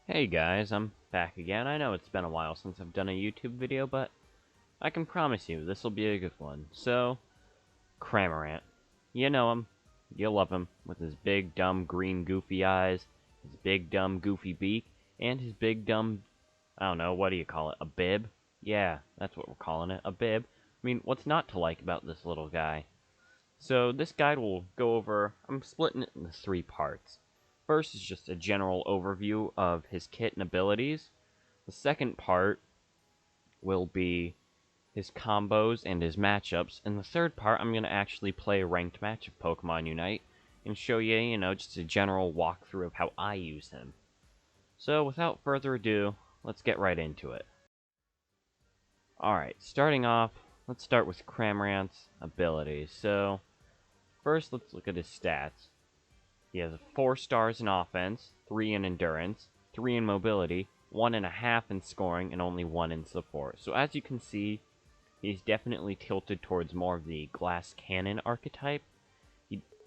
Hey guys, I'm back again. I know it's been a while since I've done a YouTube video, but I can promise you this will be a good one. So, Cramorant. You know him. You love him, with his big, dumb, green, goofy eyes, his big, dumb, goofy beak, and his big, dumb, I don't know, what do you call it, a bib? Yeah, that's what we're calling it, a bib. I mean, what's not to like about this little guy? So this guide will go over, I'm splitting it into three parts. First is just a general overview of his kit and abilities. The second part will be his combos and his matchups. And the third part, I'm going to actually play a ranked match of Pokemon Unite and show you, just a general walkthrough of how I use him. So without further ado, let's get right into it. Alright, starting off, let's start with Cramorant's abilities. So, first let's look at his stats. He has 4 stars in offense, 3 in endurance, 3 in mobility, 1.5 in scoring, and only 1 in support. So as you can see, he's definitely tilted towards more of the glass cannon archetype.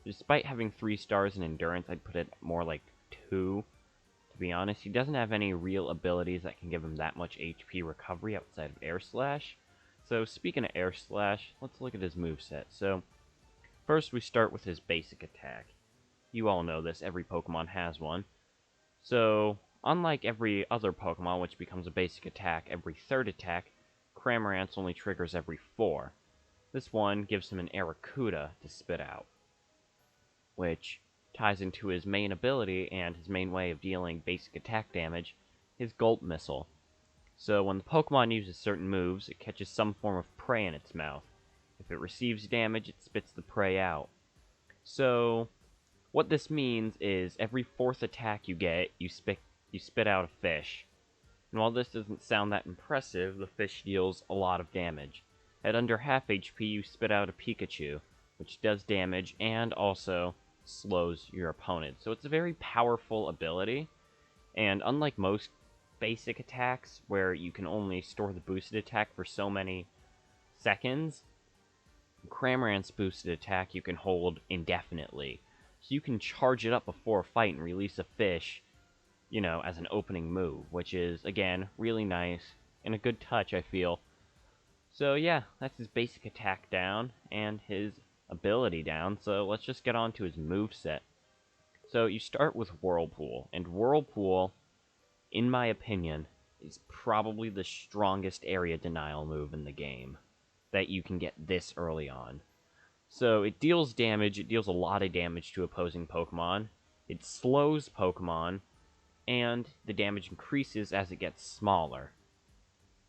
Despite having 3 stars in endurance, I'd put it more like 2. To be honest, he doesn't have any real abilities that can give him that much HP recovery outside of Air Slash. So speaking of Air Slash, let's look at his moveset. So first we start with his basic attack. You all know this, every Pokemon has one. So, unlike every other Pokemon, which becomes a basic attack every third attack, Cramorant's only triggers every 4. This one gives him an Arrokuda to spit out, which ties into his main ability and his main way of dealing basic attack damage, his Gulp Missile. So when the Pokemon uses certain moves, it catches some form of prey in its mouth. If it receives damage, it spits the prey out. So, what this means is every 4th attack you get, you spit out a fish. And while this doesn't sound that impressive, the fish deals a lot of damage. At under half HP, you spit out a Pikachu, which does damage and also slows your opponent. So it's a very powerful ability, and unlike most basic attacks, where you can only store the boosted attack for so many seconds, Cramorant's boosted attack you can hold indefinitely. So you can charge it up before a fight and release a fish, as an opening move, which is, again, really nice and a good touch, I feel. So yeah, that's his basic attack down and his ability down, so let's just get on to his moveset. So you start with Whirlpool, and Whirlpool, in my opinion, is probably the strongest area denial move in the game that you can get this early on. So it deals damage, it deals a lot of damage to opposing Pokemon, it slows Pokemon, and the damage increases as it gets smaller.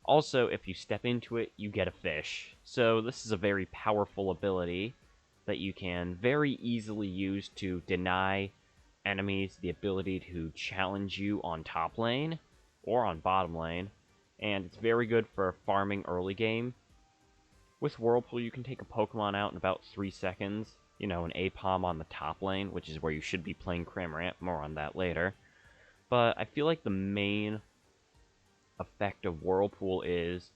Also, if you step into it, you get a fish. So this is a very powerful ability that you can very easily use to deny enemies the ability to challenge you on top lane or on bottom lane, and it's very good for farming early game. With Whirlpool, you can take a Pokemon out in about 3 seconds. An Apom on the top lane, which is where you should be playing Cramorant. More on that later. But I feel like the main effect of Whirlpool is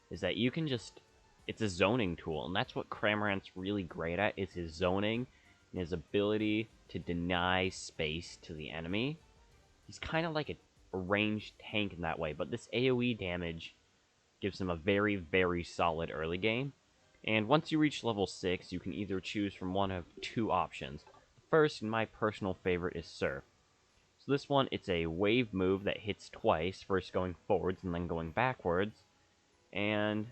that you can just... It's a zoning tool, and that's what Cramorant's really great at, is his zoning and his ability to deny space to the enemy. He's kind of like a ranged tank in that way, but this AoE damage gives him a very, very solid early game. And once you reach level 6, you can either choose from one of 2 options. The first, and my personal favorite, is Surf. So this one, it's a wave move that hits twice, first going forwards and then going backwards. And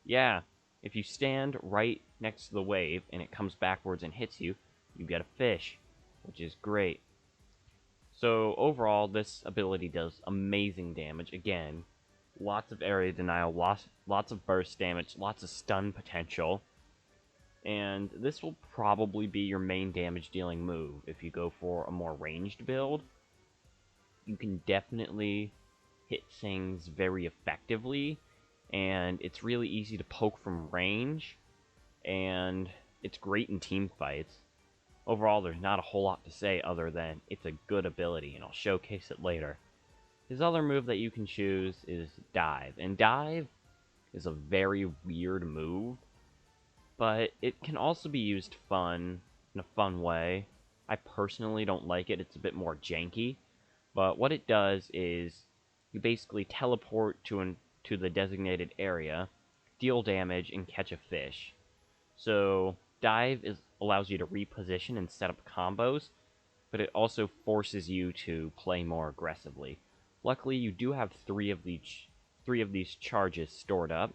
yeah, if you stand right next to the wave and it comes backwards and hits you, you get a fish, which is great. So overall, this ability does amazing damage. Again, lots of area denial, lots of burst damage, lots of stun potential. And this will probably be your main damage dealing move if you go for a more ranged build. You can definitely hit things very effectively, and it's really easy to poke from range, and it's great in team fights. Overall, there's not a whole lot to say other than it's a good ability, and I'll showcase it later. His other move that you can choose is Dive, and Dive is a very weird move, but it can also be used in a fun way. I personally don't like it, it's a bit more janky, But what it does is you basically teleport to the designated area, deal damage, and catch a fish. So dive allows you to reposition and set up combos, but it also forces you to play more aggressively. Luckily, you do have three of these charges stored up.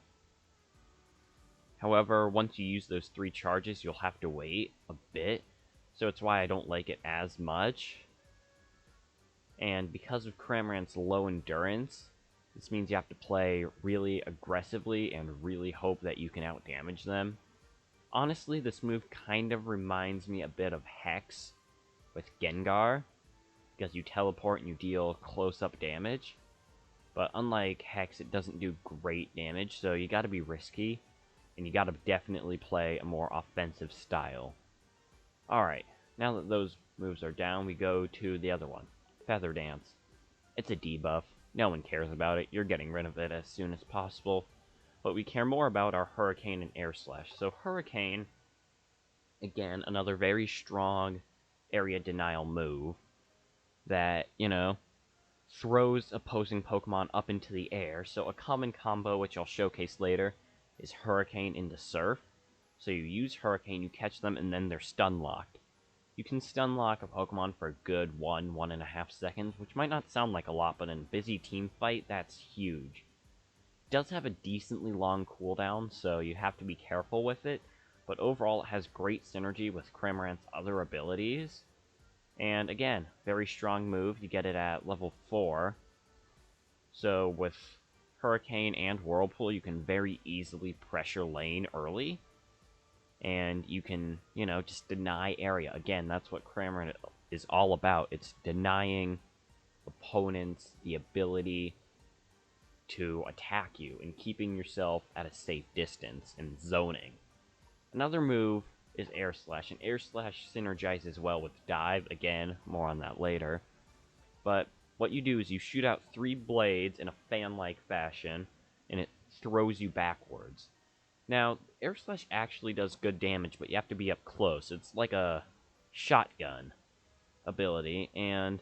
However, once you use those 3 charges, you'll have to wait a bit, so it's why I don't like it as much. And because of Cramorant's low endurance, this means you have to play really aggressively and really hope that you can outdamage them. Honestly, this move kind of reminds me a bit of Hex with Gengar, because you teleport and you deal close-up damage. But unlike Hex, it doesn't do great damage, so you gotta be risky, and you gotta definitely play a more offensive style. Alright, now that those moves are down, we go to the other one, Feather Dance. It's a debuff, no one cares about it, you're getting rid of it as soon as possible. What we care more about are Hurricane and Air Slash. So Hurricane, again, another very strong area denial move that, throws opposing Pokemon up into the air. So a common combo, which I'll showcase later, is Hurricane into Surf. So you use Hurricane, you catch them, and then they're stun locked. You can stun lock a Pokemon for a good 1.5 seconds, which might not sound like a lot, but in a busy team fight, that's huge. It does have a decently long cooldown, so you have to be careful with it, but overall it has great synergy with Cramorant's other abilities. And again, very strong move. You get it at level 4. So with Hurricane and Whirlpool, you can very easily pressure lane early. And you can, just deny area. Again, that's what Cramorant is all about. It's denying opponents the ability to attack you and keeping yourself at a safe distance and zoning. Another move is Air Slash, and Air Slash synergizes well with Dive. Again, more on that later. But what you do is you shoot out 3 blades in a fan-like fashion, and it throws you backwards. Now, Air Slash actually does good damage, but you have to be up close. It's like a shotgun ability, and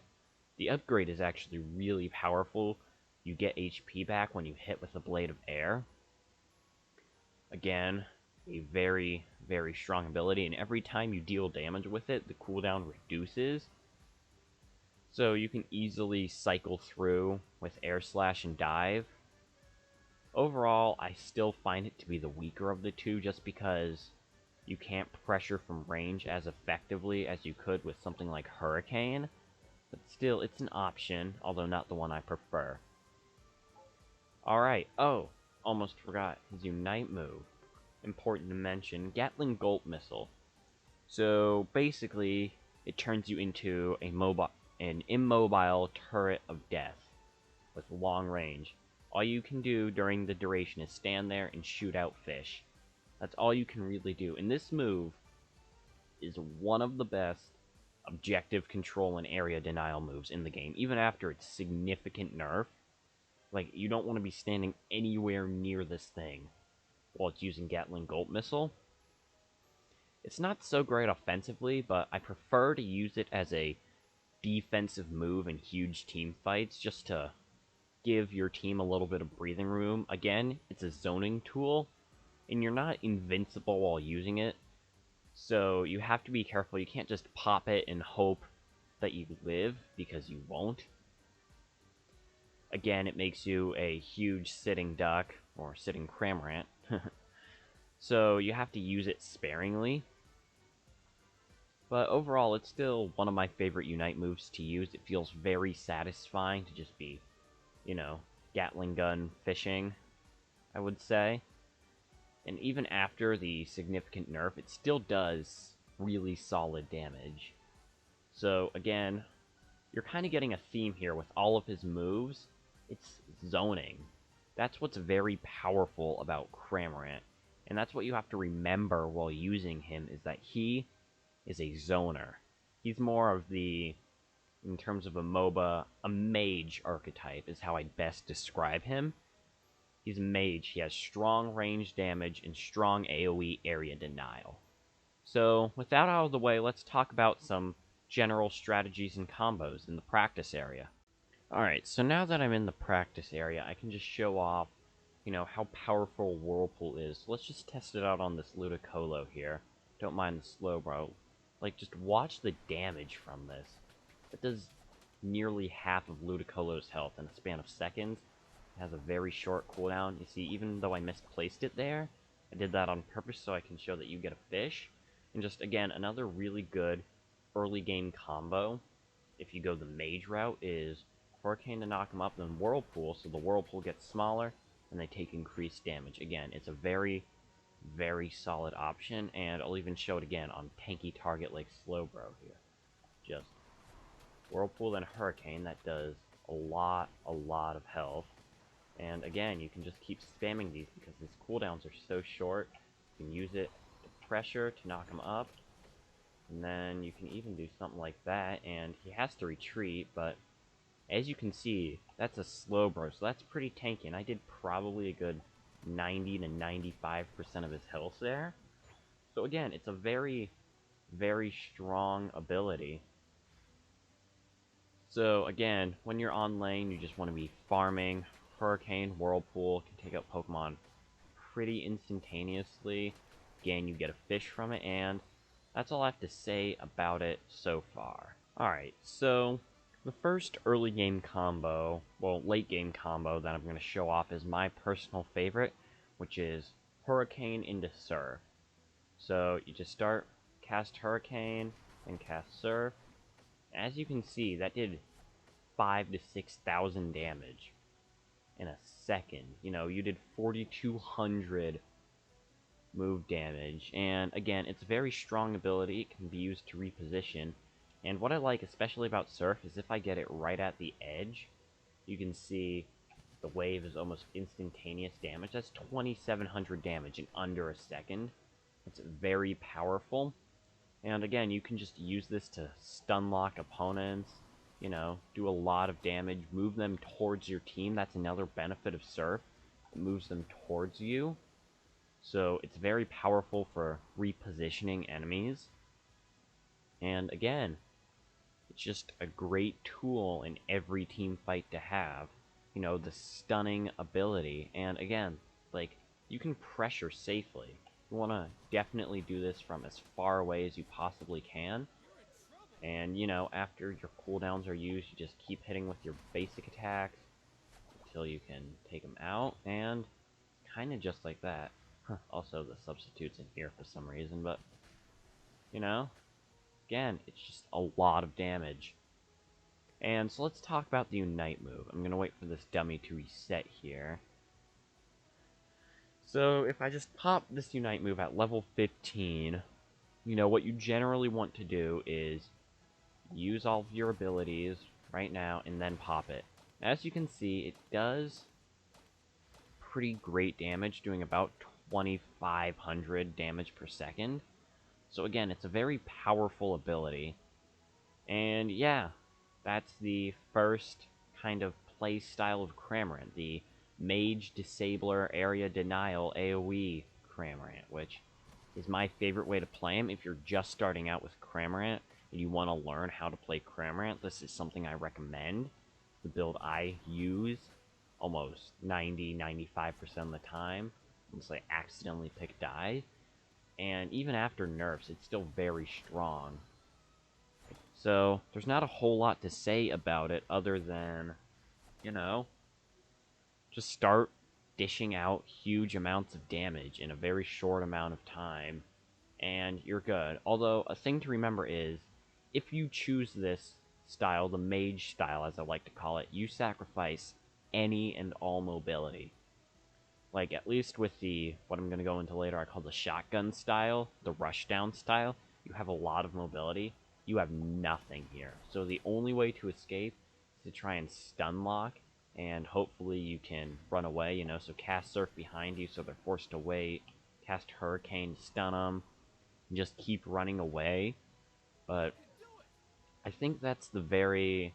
the upgrade is actually really powerful. You get HP back when you hit with a blade of air. Again, a very, very strong ability, and every time you deal damage with it, the cooldown reduces. So you can easily cycle through with Air Slash and Dive. Overall, I still find it to be the weaker of the two, just because you can't pressure from range as effectively as you could with something like Hurricane. But still, it's an option, although not the one I prefer. Alright, almost forgot his Unite move. Important to mention, Gatling Bolt Missile. So basically, it turns you into an immobile turret of death with long range. All you can do during the duration is stand there and shoot out fish. That's all you can really do. And this move is one of the best objective control and area denial moves in the game, even after its significant nerf. Like, you don't want to be standing anywhere near this thing while it's using Gatling Bolt Missile. It's not so great offensively, but I prefer to use it as a defensive move in huge team fights, just to give your team a little bit of breathing room. Again, it's a zoning tool, and you're not invincible while using it, so you have to be careful. You can't just pop it and hope that you live, because you won't. Again, it makes you a huge sitting duck, or sitting Cramorant. So you have to use it sparingly. But overall, it's still one of my favorite Unite moves to use. It feels very satisfying to just be, Gatling gun fishing, I would say. And even after the significant nerf, it still does really solid damage. So again, you're kind of getting a theme here with all of his moves. It's zoning. That's what's very powerful about Cramorant. And that's what you have to remember while using him, is that he is a zoner. He's more of the, in terms of a MOBA, a mage archetype is how I'd best describe him. He's a mage. He has strong range damage and strong AoE area denial. So, with that out of the way, let's talk about some general strategies and combos in the practice area. Alright, so now that I'm in the practice area, I can just show off, how powerful Whirlpool is. So let's just test it out on this Ludicolo here. Don't mind the Slowbro. Like, just watch the damage from this. It does nearly half of Ludicolo's health in a span of seconds. It has a very short cooldown. You see, even though I misplaced it there, I did that on purpose so I can show that you get a fish. And just, again, another really good early game combo, if you go the mage route, is Hurricane to knock them up, then Whirlpool, so the Whirlpool gets smaller, and they take increased damage. Again, it's a very, very solid option, and I'll even show it again on tanky target like Slowbro here. Just Whirlpool and Hurricane, that does a lot of health. And again, you can just keep spamming these because these cooldowns are so short. You can use it to pressure to knock him up, and then you can even do something like that, and he has to retreat, but as you can see, that's a Slowbro, so that's pretty tanky, and I did probably a good 90 to 95% of his health there. So again, it's a very, very strong ability. So again, when you're on lane, you just want to be farming. Hurricane, Whirlpool can take out Pokemon pretty instantaneously. Again, you get a fish from it, and that's all I have to say about it so far. Alright, so the first early game combo, well, late game combo that I'm going to show off is my personal favorite, which is Hurricane into Surf. So you just start, cast Hurricane, and cast Surf. As you can see, that did 5,000 to 6,000 damage in a second. You did 4,200 move damage, and again, it's a very strong ability. It can be used to reposition. And what I like especially about Surf is if I get it right at the edge, you can see the wave is almost instantaneous damage. That's 2,700 damage in under a second. It's very powerful. And again, you can just use this to stun lock opponents, do a lot of damage, move them towards your team. That's another benefit of Surf. It moves them towards you. So it's very powerful for repositioning enemies. And again, it's just a great tool in every team fight to have. The stunning ability. And again, like, you can pressure safely. You want to definitely do this from as far away as you possibly can. And, after your cooldowns are used, you just keep hitting with your basic attacks until you can take them out. And kind of just like that. Also, the substitute's in here for some reason, but, again, it's just a lot of damage. And so let's talk about the Unite move. I'm going to wait for this dummy to reset here. So if I just pop this Unite move at level 15, what you generally want to do is use all of your abilities right now and then pop it. As you can see, it does pretty great damage, doing about 2,500 damage per second. So again, it's a very powerful ability. And yeah, that's the first kind of play style of Cramorant, the Mage Disabler Area Denial AoE Cramorant, which is my favorite way to play him. If you're just starting out with Cramorant and you want to learn how to play Cramorant, this is something I recommend. The build I use almost 90-95% of the time, unless I accidentally pick die. And even after nerfs, it's still very strong. So, there's not a whole lot to say about it other than, just start dishing out huge amounts of damage in a very short amount of time, and you're good. Although, a thing to remember is, if you choose this style, the mage style as I like to call it, you sacrifice any and all mobility. Like, at least with the, what I'm going to go into later, I call the shotgun style, the rushdown style, you have a lot of mobility. You have nothing here. So the only way to escape is to try and stun lock, and hopefully you can run away, so cast Surf behind you so they're forced to wait, cast Hurricane to stun them, and just keep running away. But I think that's the very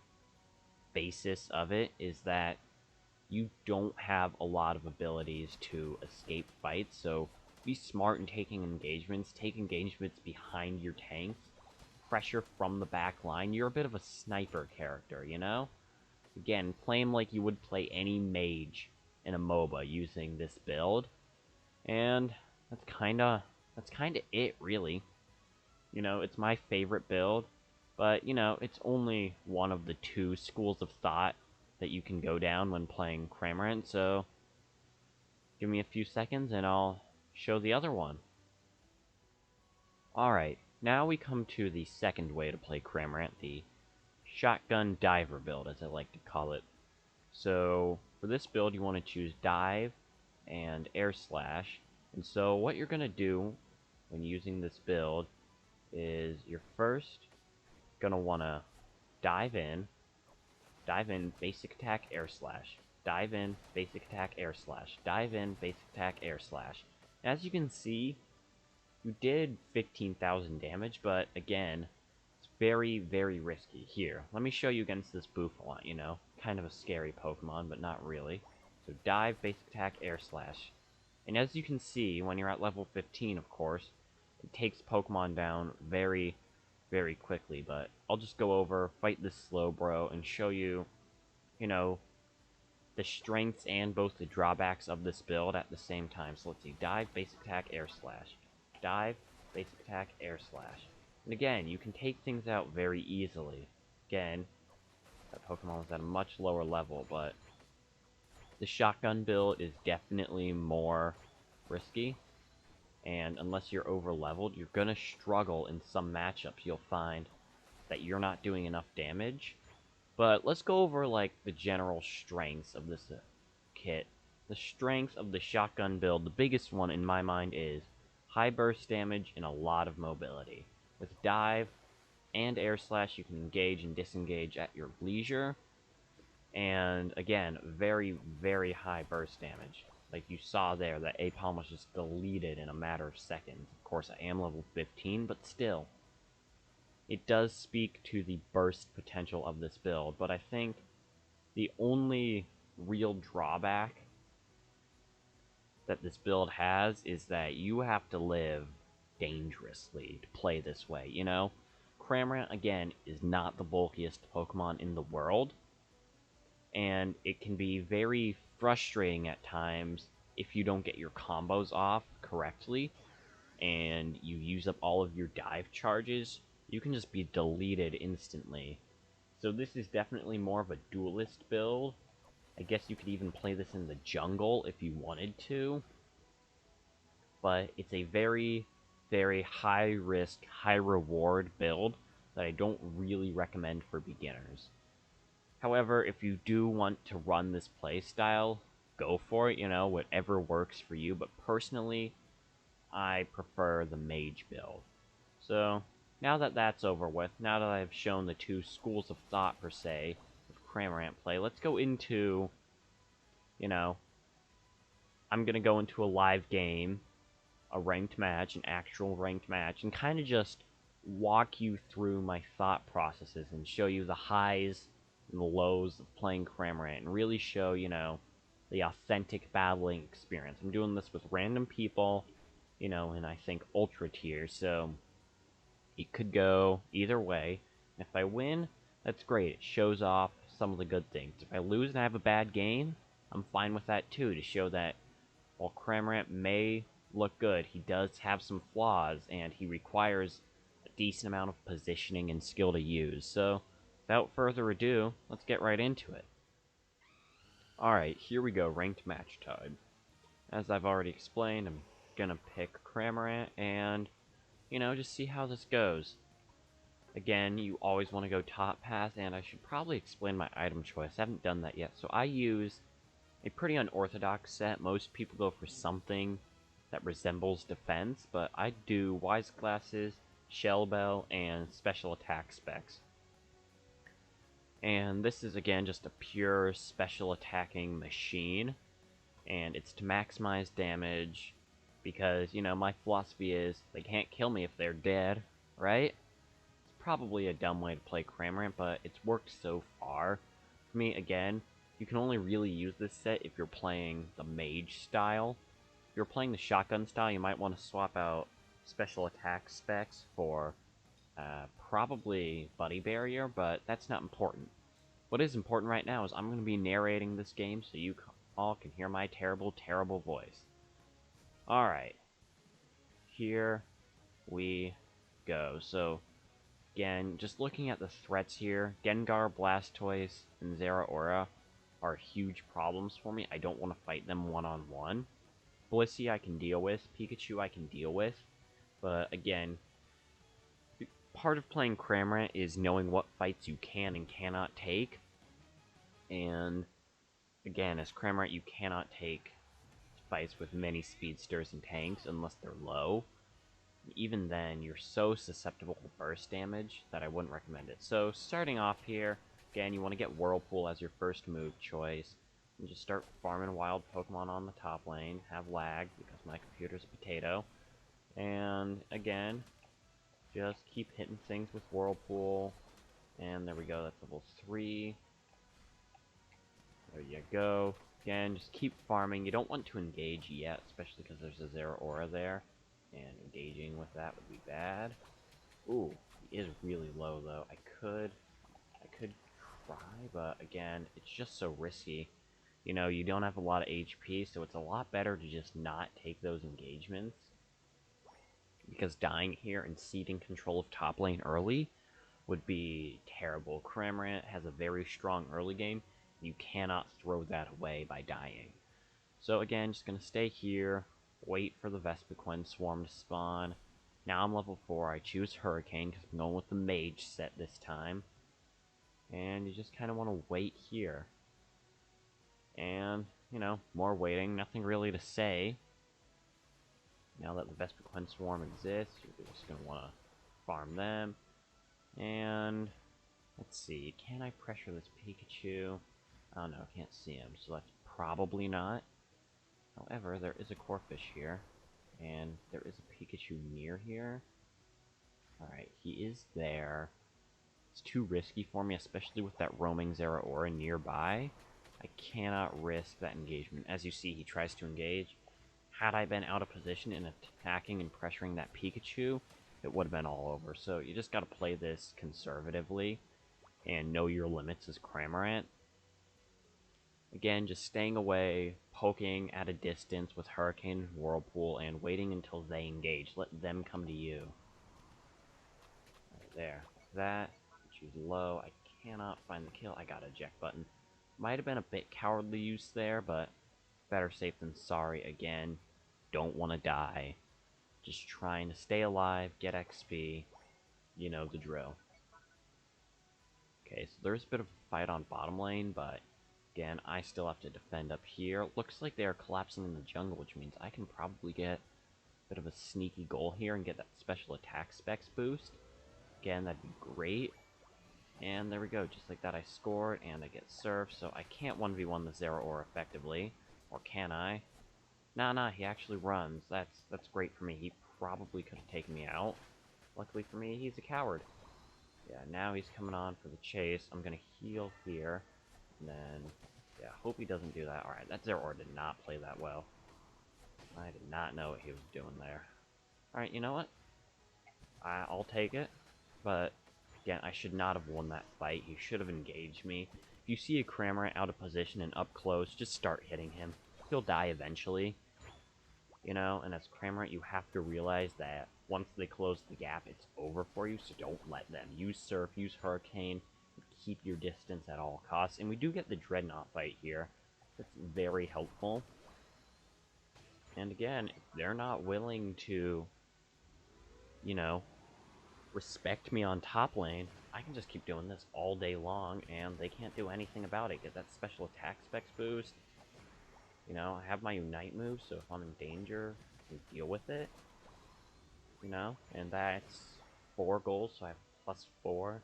basis of it, is that you don't have a lot of abilities to escape fights, so be smart in taking engagements. Take engagements behind your tanks. Pressure from the back line. You're a bit of a sniper character, Again, play him like you would play any mage in a MOBA using this build. And that's kinda it, really. You know, it's my favorite build, but, you know, it's only one of the two schools of thought that you can go down when playing Cramorant, so give me a few seconds and I'll show the other one. Alright, now we come to the second way to play Cramorant, the Shotgun Diver build, as I like to call it. So, for this build, you want to choose Dive and Air Slash. And so, what you're going to do when using this build is you're first going to want to dive in, basic attack, Air Slash. Dive in, basic attack, Air Slash. Dive in, basic attack, Air Slash. As you can see, you did 15,000 damage, but again, it's very, very risky. Here, let me show you against this Bouffalot, you know? Kind of a scary Pokemon, but not really. So dive, basic attack, Air Slash. And as you can see, when you're at level 15, of course, it takes Pokemon down very, very quickly. But I'll just go over, fight this Slowbro, and show you, you know, the strengths and both the drawbacks of this build at the same time. So let's see, dive, basic attack, Air Slash. Dive, basic attack, Air Slash. And again, you can take things out very easily. Again, that Pokemon was at a much lower level, but the shotgun build is definitely more risky. And unless you're over leveled, you're gonna struggle in some matchups. You'll find that you're not doing enough damage. But let's go over like the general strengths of this kit. The strengths of the shotgun build, the biggest one in my mind is high burst damage and a lot of mobility. With dive and air slash, you can engage and disengage at your leisure. And again, very, very high burst damage. Like you saw there, that Apalm was just deleted in a matter of seconds. Of course, I am level 15, but still. It does speak to the burst potential of this build, but I think the only real drawback that this build has is that you have to live dangerously to play this way, you know? Cramorant, again, is not the bulkiest Pokemon in the world, and it can be very frustrating at times if you don't get your combos off correctly, and you use up all of your dive charges. You can just be deleted instantly. So this is definitely more of a duelist build. I guess you could even play this in the jungle if you wanted to. But it's a very, very high risk, high reward build that I don't really recommend for beginners. However, if you do want to run this playstyle, go for it, you know, whatever works for you. But personally, I prefer the mage build. So, now that that's over with, now that I've shown the two schools of thought, per se, of Cramorant play, let's go into, you know, I'm going to go into a live game, a ranked match, an actual ranked match, and kind of just walk you through my thought processes and show you the highs and the lows of playing Cramorant, and really show, you know, the authentic battling experience. I'm doing this with random people, you know, and I think Ultra tier, so it could go either way. If I win, that's great. It shows off some of the good things. If I lose and I have a bad game, I'm fine with that too, to show that while Cramorant may look good, he does have some flaws, and he requires a decent amount of positioning and skill to use. So, without further ado, let's get right into it. Alright, here we go, ranked match time. As I've already explained, I'm gonna pick Cramorant, and you know, just see how this goes. Again, you always want to go top path, and I should probably explain my item choice. I haven't done that yet. So I use a pretty unorthodox set. Most people go for something that resembles defense, but I do Wise Glasses, Shell Bell, and special attack specs. And this is, again, just a pure special attacking machine, and it's to maximize damage, because, you know, my philosophy is they can't kill me if they're dead, right? It's probably a dumb way to play Cramorant, but it's worked so far. For me, again, you can only really use this set if you're playing the mage style. If you're playing the shotgun style, you might want to swap out special attack specs for probably Buddy Barrier, but that's not important. what is important right now is I'm going to be narrating this game so you all can hear my terrible, terrible voice. Alright, here we go. So, again, just looking at the threats here, Gengar, Blastoise, and Zeraora are huge problems for me. I don't want to fight them one-on-one. Blissey I can deal with, Pikachu I can deal with, but again, part of playing Cramorant is knowing what fights you can and cannot take, and again, as Cramorant you cannot take fights with many speedsters and tanks unless they're low. Even then, you're so susceptible to burst damage that I wouldn't recommend it. So, starting off here, again, you want to get Whirlpool as your first move choice. And just start farming wild Pokemon on the top lane. Have lag, because my computer's a potato. And, again, just keep hitting things with Whirlpool. And there we go, that's level 3. There you go. Again, just keep farming. You don't want to engage yet, especially because there's a Zeraora there. And engaging with that would be bad. Ooh, he is really low though. I could try, but again, it's just so risky. You know, you don't have a lot of HP, so it's a lot better to just not take those engagements. Because dying here and ceding control of top lane early would be terrible. Cramorant has a very strong early game. You cannot throw that away by dying. So again, just going to stay here, wait for the Vespiquen Swarm to spawn. Now I'm level 4, I choose Hurricane because I'm going with the Mage set this time. And you just kind of want to wait here. And, you know, more waiting, nothing really to say. Now that the Vespiquen Swarm exists, you're just going to want to farm them. And, let's see, can I pressure this Pikachu? Oh no, I can't see him, so that's probably not. However, there is a Corphish here, and there is a Pikachu near here. Alright, he is there. It's too risky for me, especially with that roaming Zeraora nearby. I cannot risk that engagement. As you see, he tries to engage. Had I been out of position and attacking and pressuring that Pikachu, it would have been all over. So you just got to play this conservatively and know your limits as Cramorant. Again, just staying away, poking at a distance with Hurricane and Whirlpool, and waiting until they engage. Let them come to you. Right there. That. Choose low. I cannot find the kill. I got eject button. Might have been a bit cowardly use there, but better safe than sorry. Again, don't want to die. Just trying to stay alive, get XP. You know the drill. Okay, so there's a bit of a fight on bottom lane, but again, I still have to defend up here. Looks like they are collapsing in the jungle, which means I can probably get a bit of a sneaky goal here and get that special attack specs boost. Again, that'd be great. And there we go, just like that I scored, and I get served, so I can't 1v1 the Zeraora effectively. Or can I? Nah, he actually runs. That's great for me. He probably could have taken me out. Luckily for me, he's a coward. Yeah, now he's coming on for the chase. I'm gonna heal here. And then, yeah, hope he doesn't do that. Alright, that Zeraora did not play that well. I did not know what he was doing there. Alright, you know what? I'll take it. But, again, I should not have won that fight. He should have engaged me. If you see a Cramorant out of position and up close, just start hitting him. He'll die eventually. You know, and as Cramorant, you have to realize that once they close the gap, it's over for you, so don't let them. Use Surf, use Hurricane, keep your distance at all costs. And we do get the Dreadnought fight here. That's very helpful. And again, if they're not willing to, you know, respect me on top lane, I can just keep doing this all day long, and they can't do anything about it. Get that special attack specs boost. You know, I have my Unite move, so if I'm in danger, I can deal with it. You know, and that's 4 goals, so I have +4.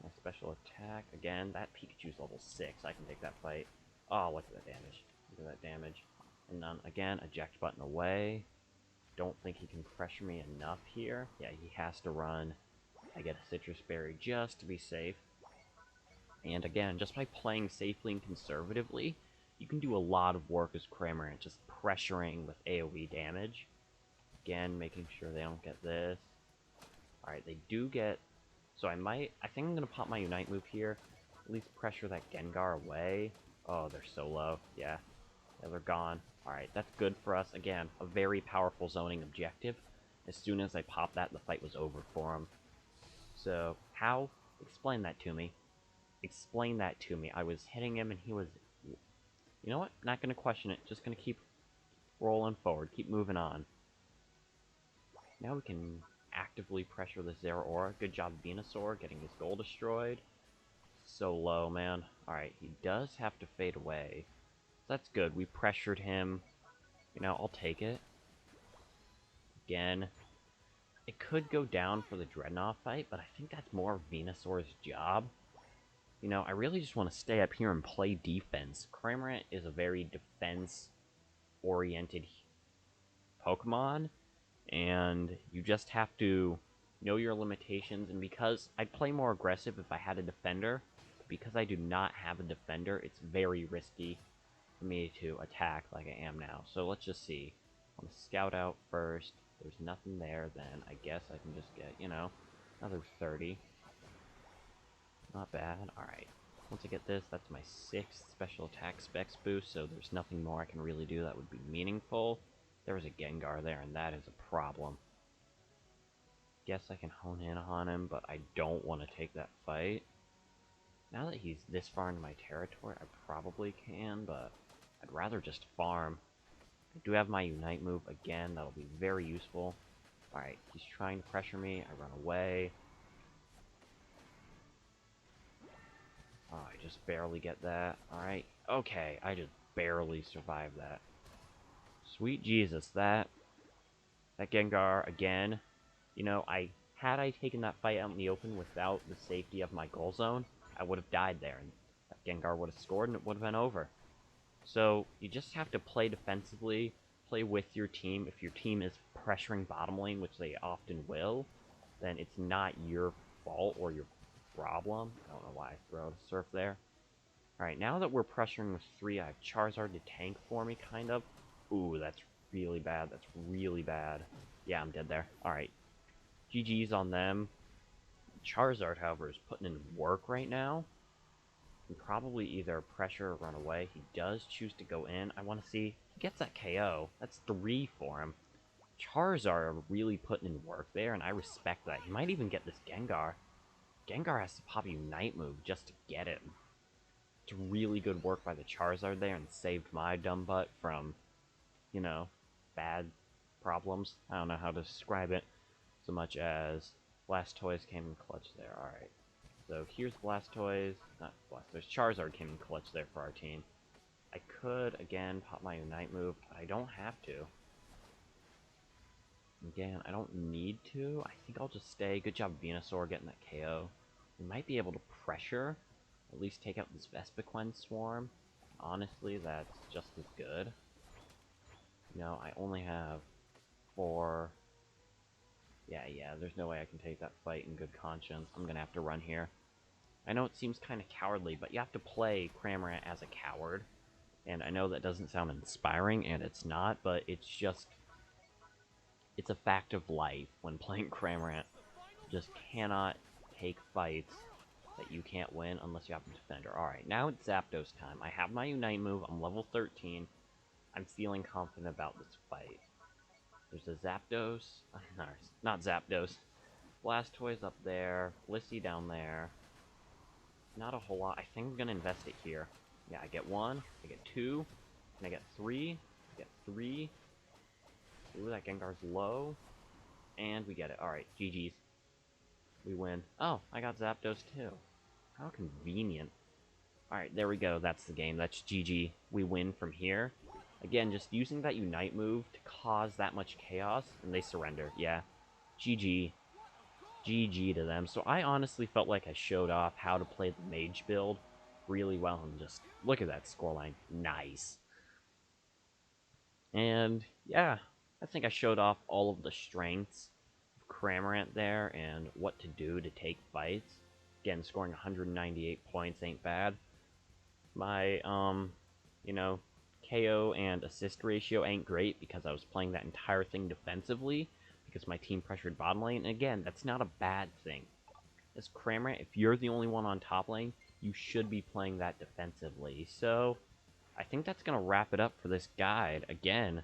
My special attack, again, that Pikachu's level 6, I can take that fight. Oh, look at that damage. Look at that damage. And then, again, eject button away. Don't think he can pressure me enough here. Yeah, he has to run. I get a Citrus Berry just to be safe. And again, just by playing safely and conservatively, you can do a lot of work as Cramorant, just pressuring with AoE damage. Again, making sure they don't get this. Alright, they do get... So I think I'm going to pop my Unite move here. At least pressure that Gengar away. Oh, they're so low. Yeah, they're gone. Alright, that's good for us. Again, a very powerful zoning objective. As soon as I popped that, the fight was over for him. So, how? Explain that to me. Explain that to me. I was hitting him and he was... You know what? Not going to question it. Just going to keep rolling forward. Keep moving on. Now we can actively pressure the Zeraora. Good job, Venusaur, getting his goal destroyed. So low, man. Alright, he does have to fade away. That's good. We pressured him. You know, I'll take it. Again, it could go down for the Dreadnought fight, but I think that's more Venusaur's job. You know, I really just want to stay up here and play defense. Cramorant is a very defense-oriented Pokemon, and you just have to know your limitations. And because I'd play more aggressive if I had a defender, because I do not have a defender, it's very risky for me to attack like I am now. So let's just see. I'm going to scout out first. If there's nothing there, then I guess I can just get, you know, another 30. Not bad. Alright. Once I get this, that's my 6th special attack specs boost, so there's nothing more I can really do that would be meaningful. There was a Gengar there, and that is a problem. Guess I can hone in on him, but I don't want to take that fight. Now that he's this far into my territory, I probably can, but I'd rather just farm. I do have my Unite move again. That'll be very useful. Alright, he's trying to pressure me. I run away. Oh, I just barely get that. Alright. Okay, I just barely survived that. Sweet Jesus, that Gengar, again. You know, had I taken that fight out in the open without the safety of my goal zone, I would have died there, and that Gengar would have scored, and it would have been over. So, you just have to play defensively, play with your team. If your team is pressuring bottom lane, which they often will, then it's not your fault or your problem. I don't know why I threw out a surf there. Alright, now that we're pressuring with 3, I have Charizard to tank for me, kind of. Ooh, that's really bad. That's really bad. Yeah, I'm dead there. Alright. GG's on them. Charizard, however, is putting in work right now. And probably either pressure or run away. He does choose to go in. I want to see. He gets that KO. That's 3 for him. Charizard really putting in work there, and I respect that. He might even get this Gengar. Gengar has to pop a Unite move just to get it. It's really good work by the Charizard there and saved my dumb butt from, you know, bad problems. I don't know how to describe it so much as Blastoise came in clutch there. Alright. So here's Blastoise. Not Blastoise. Charizard came in clutch there for our team. I could, again, pop my Unite move, but I don't have to. Again, I don't need to. I think I'll just stay. Good job, Venusaur, getting that KO. We might be able to pressure, at least take out this Vespiquen swarm. Honestly, that's just as good. You know, I only have 4... Yeah, there's no way I can take that fight in good conscience. I'm gonna have to run here. I know it seems kind of cowardly, but you have to play Cramorant as a coward. And I know that doesn't sound inspiring, and it's not, but it's just... It's a fact of life when playing Cramorant. You just cannot take fights that you can't win unless you have a defender. Alright, now it's Zapdos time. I have my Unite move. I'm level 13. I'm feeling confident about this fight. There's a Zapdos. No, not Zapdos. Blastoise up there. Blissey down there. Not a whole lot. I think I'm going to invest it here. Yeah, I get 1. I get 2. And I get 3. I get 3. Ooh, that Gengar's low. And we get it. Alright, GG's. We win. Oh, I got Zapdos too. How convenient. Alright, there we go. That's the game. That's GG. We win from here. Again, just using that Unite move to cause that much chaos, and they surrender. Yeah. GG. GG to them. So I honestly felt like I showed off how to play the Mage build really well, and just look at that scoreline. Nice. And, yeah, I think I showed off all of the strengths of Cramorant there and what to do to take fights. Again, scoring 198 points ain't bad. My, you know, KO and assist ratio ain't great because I was playing that entire thing defensively because my team pressured bottom lane. And again, that's not a bad thing. As Cramorant, if you're the only one on top lane, you should be playing that defensively. So, I think that's going to wrap it up for this guide. Again,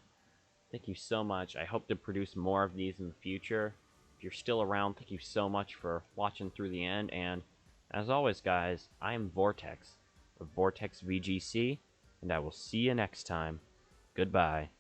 thank you so much. I hope to produce more of these in the future. If you're still around, thank you so much for watching through the end. And as always, guys, I am Vortex of Vortex VGC, and I will see you next time. Goodbye.